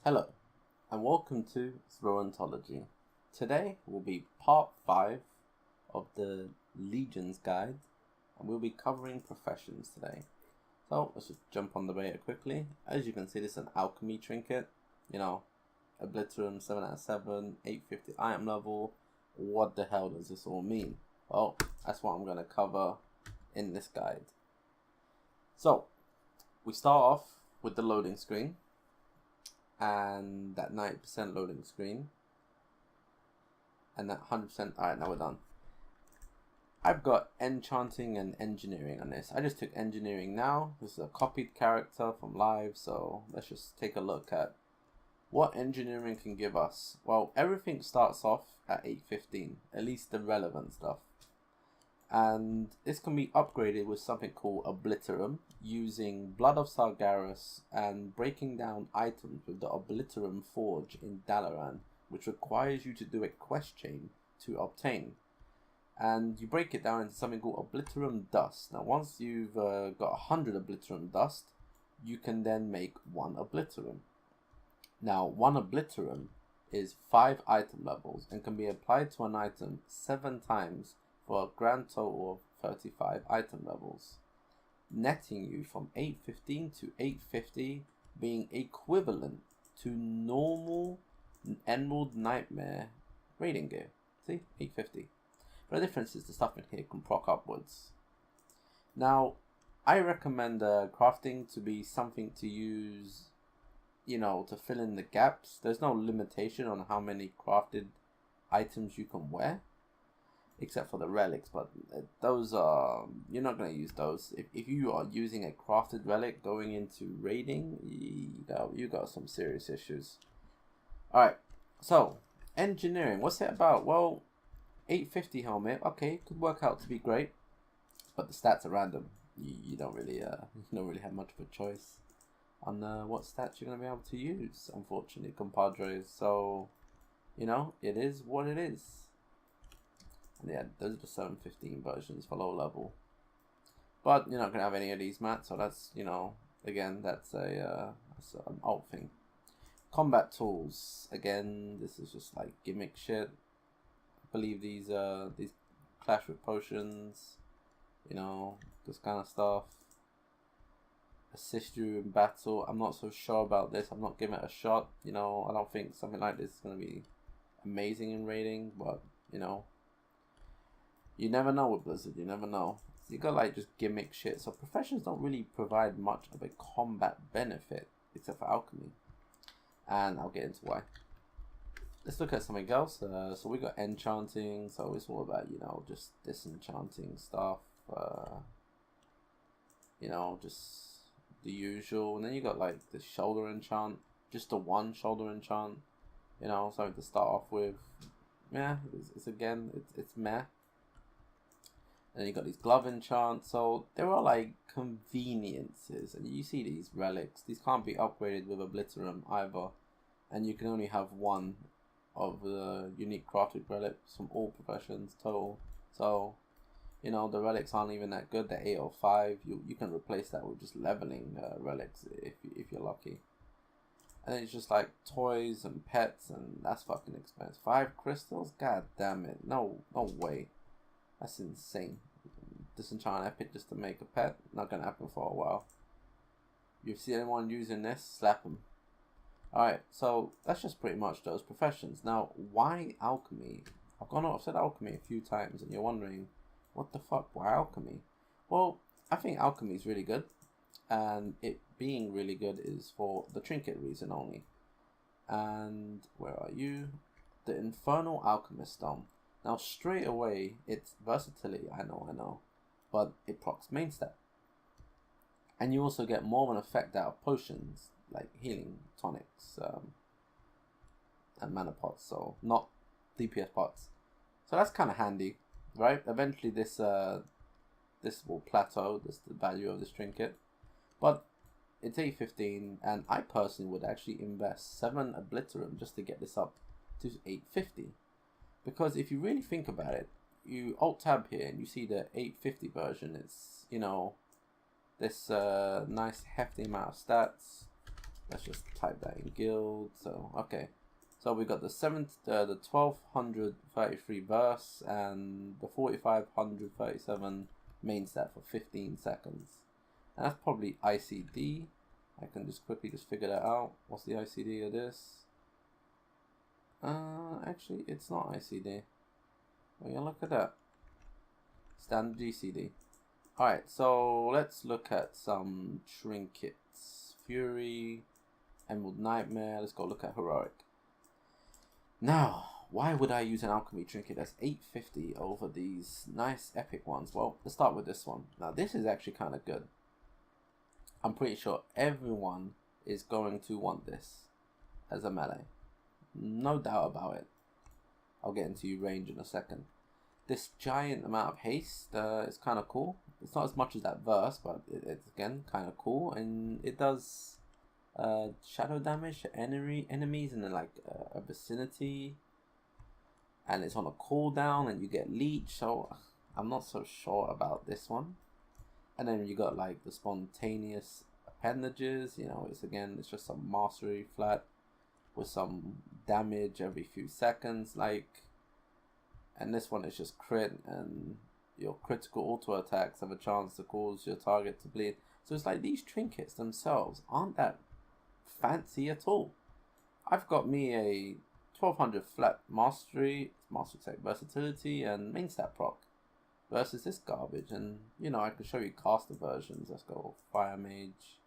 Hello, and welcome to Throwontology. Today will be part 5 of the Legion's Guide, and we'll be covering Professions today. So let's just jump on the beta quickly. As you can see, this is an alchemy trinket. Obliterum 7 out of 7, 850 item level. What the hell does this all mean? Well, that's what I'm going to cover in this guide. So, we start off with the loading screen. And that 90% loading screen. And that 100%. Alright, now we're done. I've got enchanting and engineering on this. I just took engineering now. This is a copied character from live. So let's just take a look at what engineering can give us. Well, everything starts off at 815. At least the relevant stuff. And this can be upgraded with something called Obliterum, using Blood of Sargeras and breaking down items with the Obliterum Forge in Dalaran, which requires you to do a quest chain to obtain. And you break it down into something called Obliterum Dust. Now once you've got 100 Obliterum Dust, you can then make 1 Obliterum. Now 1 Obliterum is 5 item levels and can be applied to an item 7 times for a grand total of 35 item levels, netting you from 815 to 850, being equivalent to normal Emerald Nightmare raiding gear. See, 850. But the difference is the stuff in here can proc upwards. Now, I recommend crafting to be something to use, to fill in the gaps. There's no limitation on how many crafted items you can wear, except for the relics, but those are, you're not going to use those. If you are using a crafted relic going into raiding, you got some serious issues. Alright, so engineering, what's it about? Well, 850 helmet, okay, could work out to be great, but the stats are random. You don't really have much of a choice on what stats you're going to be able to use, unfortunately, compadres. So it is what it is. And yeah, those are the 715 versions for low level. But you're not going to have any of these mats, so that's, again, that's an alt thing. Combat tools. Again, this is just like gimmick shit. I believe these clash with potions, this kind of stuff. Assist you in battle. I'm not so sure about this. I'm not giving it a shot. I don't think something like this is going to be amazing in raiding, but, you never know with Blizzard, you never know. So you got like just gimmick shit. So Professions don't really provide much of a combat benefit, except for alchemy. And I'll get into why. Let's look at something else. So we got enchanting, so it's all about, just disenchanting stuff. Just the usual. And then you got like the shoulder enchant, just the 1 shoulder enchant. Something to start off with. Yeah, it's meh. And you got these glove enchants, so there are like conveniences, and you see these relics. These can't be upgraded with Obliterum either, and you can only have 1 of the unique crafted relics from all professions total. So, the relics aren't even that good. They're 805. You can replace that with just leveling relics if you're lucky. And then it's just like toys and pets, and that's fucking expensive. 5 crystals? God damn it! No way. That's insane. Disenchant epic just to make a pet? Not gonna happen for a while. You see anyone using this? Slap them. Alright, so that's just pretty much those professions. Now, why alchemy? I've said alchemy a few times, and you're wondering, what the fuck? Why alchemy? Well, I think alchemy is really good, and it being really good is for the trinket reason only. And where are you? The Infernal Alchemist Stone. Now straight away, it's versatility, I know, but it procs main stat. And you also get more of an effect out of potions, like healing tonics, and mana pots, so not DPS pots. So that's kind of handy, right? Eventually this will plateau, the value of this trinket. But it's 815, and I personally would actually invest 7 Obliterum just to get this up to 850. Because if you really think about it, you alt tab here and you see the 850 version. It's, this nice hefty amount of stats. let's just type that in guild. So okay, so we got the 1233 verse and the 4537 main stat for 15 seconds, and that's probably ICD. I can just quickly figure that out. What's the ICD of this? Actually, it's not ICD. Oh yeah, look at that. Standard GCD. Alright, so let's look at some trinkets. Fury, Emerald Nightmare. Let's go look at Heroic. Now, why would I use an alchemy trinket that's 850 over these nice epic ones? Well, let's start with this one. Now, this is actually kind of good. I'm pretty sure everyone is going to want this as a melee. No doubt about it. I'll get into range in a second. This giant amount of haste is kind of cool. It's not as much as that verse, but it's again kind of cool, and it does shadow damage to enemies in like a vicinity, and it's on a cooldown, and you get leech. So I'm not so sure about this one. And then you got like the spontaneous appendages. You know, it's just some mastery flat with some damage every few seconds, like. And this one is just crit, and your critical auto attacks have a chance to cause your target to bleed. So it's like these trinkets themselves aren't that fancy at all. I've got me a 1200 flat mastery tech versatility and main stat proc versus this garbage. And you know, I can show you caster versions. Let's go Fire Mage.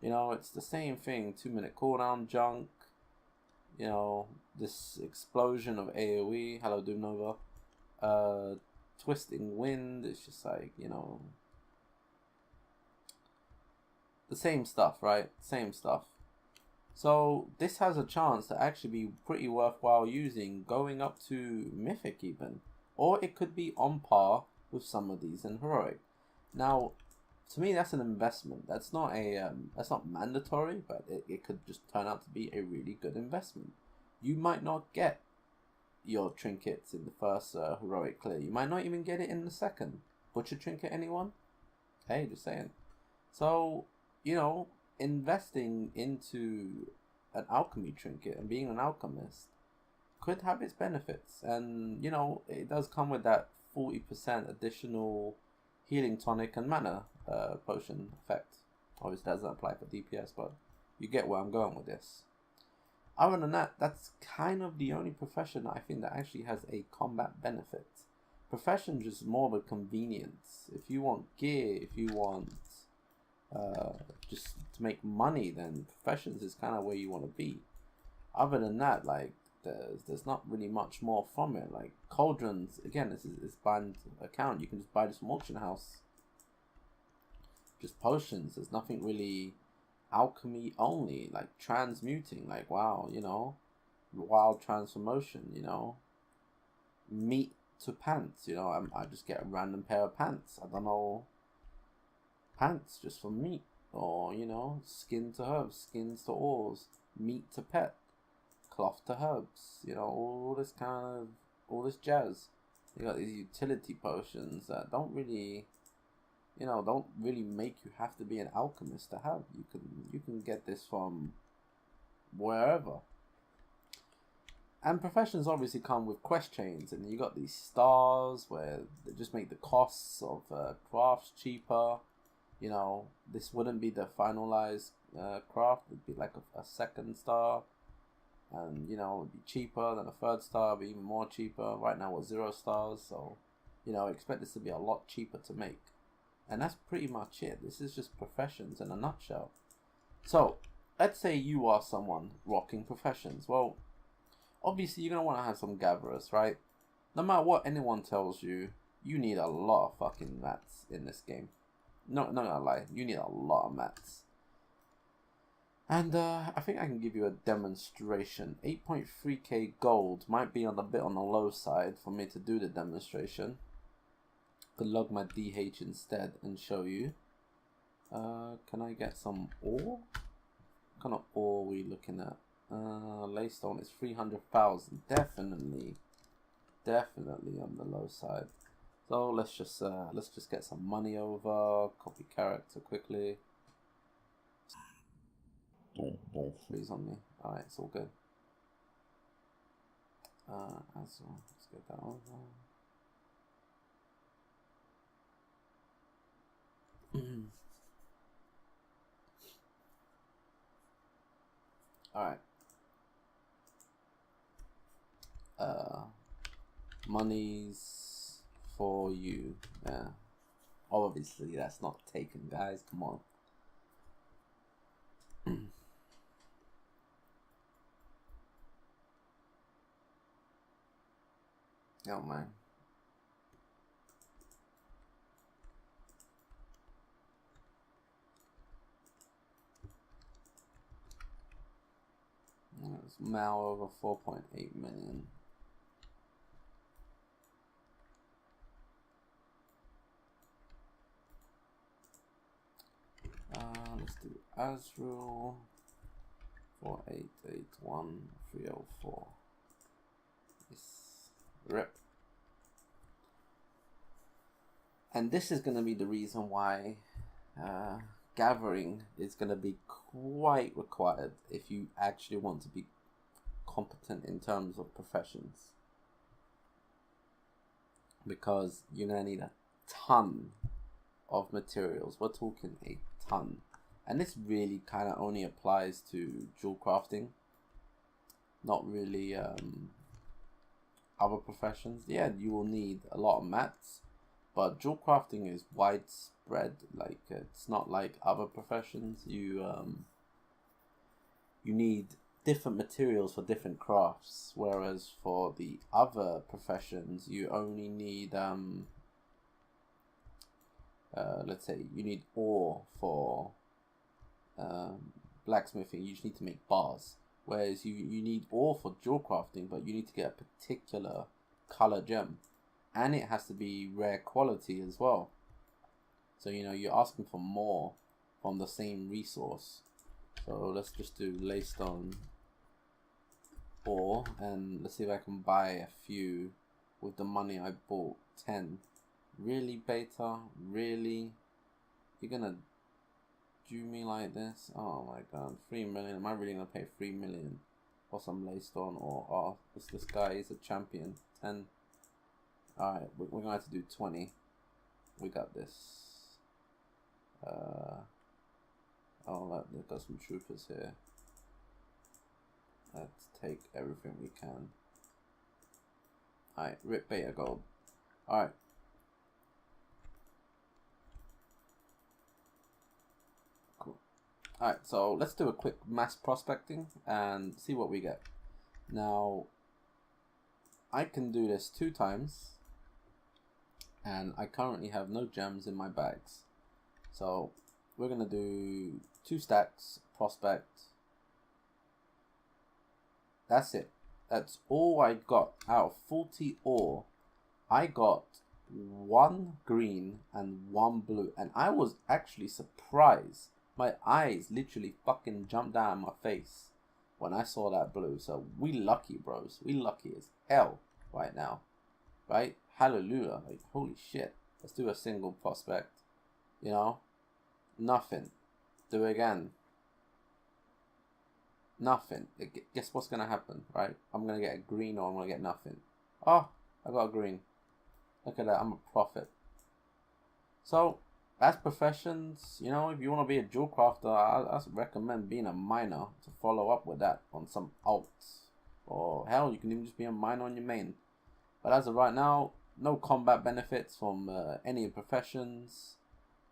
You know, it's the same thing. 2-minute cooldown junk. You know, this explosion of AoE. Hello, Doom Nova. Twisting Wind. It's just like, you know, the same stuff, right? Same stuff. So this has a chance to actually be pretty worthwhile using going up to Mythic even. Or it could be on par with some of these in Heroic. Now, to me, that's an investment. That's not mandatory, but it could just turn out to be a really good investment. You might not get your trinkets in the first Heroic clear. You might not even get it in the second. Butcher trinket, anyone? Hey, just saying. So, you know, investing into an alchemy trinket and being an alchemist could have its benefits. And, you know, it does come with that 40% additional healing tonic and mana potion effect. Obviously that doesn't apply for DPS, but you get where I'm going with this. Other than that, that's kind of the only profession I think that actually has a combat benefit. Professions is more of a convenience. If you want gear, if you want just to make money, then professions is kind of where you want to be. Other than that, like there's not really much more from it. Like cauldrons, again, this is banned account. You can just buy this from auction house. Just potions. There's nothing really alchemy only, like transmuting, like wow, you know, wild transformation, you know, meat to pants, you know, I just get a random pair of pants. I don't know, pants just for meat, or you know, skin to herbs, skins to ores, meat to pet, cloth to herbs, you know, all this jazz. You got these utility potions that don't really make you have to be an alchemist to have. You can get this from wherever. And professions obviously come with quest chains, and you got these stars where they just make the costs of crafts cheaper. You know, this wouldn't be the finalized craft. It'd be like a second star, and you know, it'd be cheaper than a third star, but even more cheaper. Right now we're 0 stars, so you know, expect this to be a lot cheaper to make. And that's pretty much it. This is just professions in a nutshell. So, let's say you are someone rocking professions. Well, obviously you're going to want to have some gatherers, right? No matter what anyone tells you, you need a lot of fucking mats in this game. No, not gonna lie. You need a lot of mats. And I think I can give you a demonstration. 8.3k gold might be a bit on the low side for me to do the demonstration. Could log my DH instead and show you. Can I get some ore? What kind of ore are we looking at? Laystone is 300,000. Definitely on the low side. So let's just get some money over. Copy character quickly. Don't freeze on me. Alright, it's all good. Let's get that over. Alright. Money's for you. Yeah. Obviously, that's not taken, guys. Come on. Oh man. It's Mal over 4.8 million. Let's do Azrael 4881304. Yes. Rip. And this is going to be the reason why gathering is going to be quite required if you actually want to be competent in terms of professions, because you're going to need a ton of materials. We're talking a ton, and this really kind of only applies to jewel crafting, not really other professions. Yeah, you will need a lot of mats, but jewel crafting is widespread. Like, it's not like other professions. You need different materials for different crafts, whereas for the other professions you only need let's say you need ore for blacksmithing. You just need to make bars, whereas you need ore for jewel crafting, but you need to get a particular color gem, and it has to be rare quality as well. So you're asking for more from the same resource. So let's just do laystone ore, and let's see if I can buy a few with the money I bought. 10. Really, beta? Really? You're gonna do me like this? Oh my god. 3 million. Am I really gonna pay 3 million for some laystone ore? Oh, this guy is a champion. 10. Alright, we're gonna have to do 20. We got this. Oh, look, they've got some troopers here. Let's take everything we can. Alright, rip beta gold. Alright. Cool. Alright, so let's do a quick mass prospecting and see what we get. Now, I can do this 2 times, and I currently have no gems in my bags. So we're gonna do 2 stacks prospect. That's it. That's all I got. Out of 40 ore, I got 1 green and 1 blue, and I was actually surprised. My eyes literally fucking jumped down my face when I saw that blue. So we lucky, bros. We lucky as hell right now, right? Hallelujah. Like, holy shit. Let's do a single prospect. Nothing. Do it again. Nothing. Guess what's gonna happen, right? I'm gonna get a green, or I'm gonna get nothing. Oh, I got a green. Look at that. I'm a prophet. So that's professions. If you want to be a jewel crafter, I recommend being a miner to follow up with that on some alts, or hell, you can even just be a miner on your main. But as of right now, no combat benefits from any professions.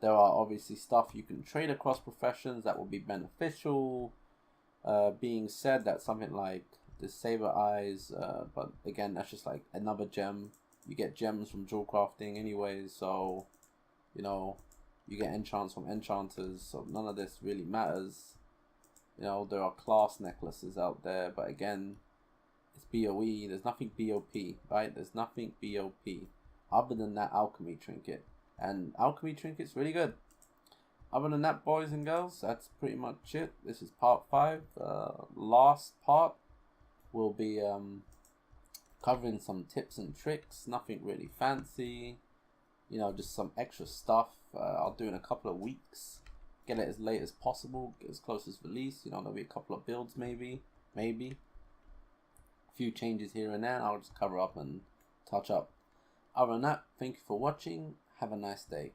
There are obviously stuff you can trade across professions that will be beneficial. Being said, that something like the saber eyes, but again, that's just like another gem. You get gems from jewel crafting anyways, so you get enchants from enchanters, so none of this really matters. There are class necklaces out there, but again, it's BOE. There's nothing BOP, right? There's nothing BOP other than that alchemy trinket, and alchemy trinket's really good. Other than that, boys and girls, that's pretty much it. This is part 5. Last part will be covering some tips and tricks. Nothing really fancy. Just some extra stuff. I'll do in a couple of weeks. get it as late as possible, get as close as release. You know, there'll be a couple of builds maybe. A few changes here and there. I'll just cover up and touch up. Other than that, thank you for watching. Have a nice day.